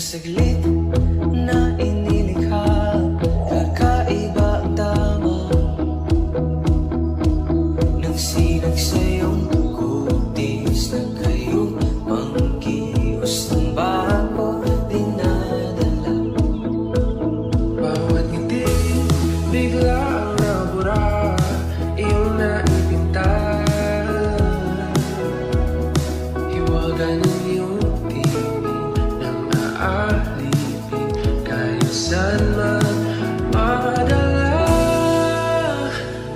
saglit na inilikha, kakaiba ang tama ng sinag sa'yong kutis na kayo mangkios ng bago dinadala. Bawat ngiti bigla ang nabura, iyong naipinta, hiwaga ng iyong saan man madala.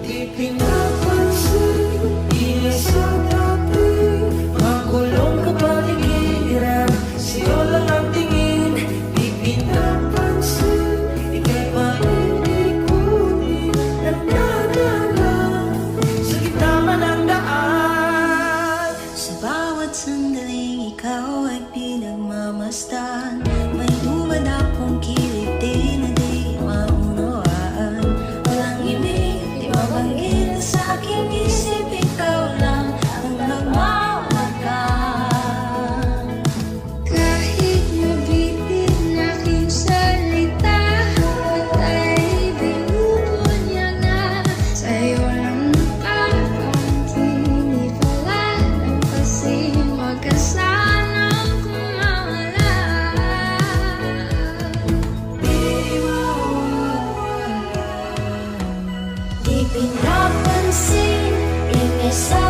Di pinapansin, ingay sa dati, makulong kapaligiran, sa'yo lang ang tingin. Di pinapansin, ika'y paikot-ikutin, nagdadala sa gitna ng daan. Sa bawat sandaling ikaw ay pinagmamasdan, may dumadapong kilig di na di maunawaan. Walang ibig, di mabanggit sa aking isip, ikaw lang ang nagmamakan. Kahit mabitin aking salita at ay binubunya na, sa'yo lang nakakangking, di pala lampasin, wag ka sanang kumawalan. Di pinapansin, ingay sa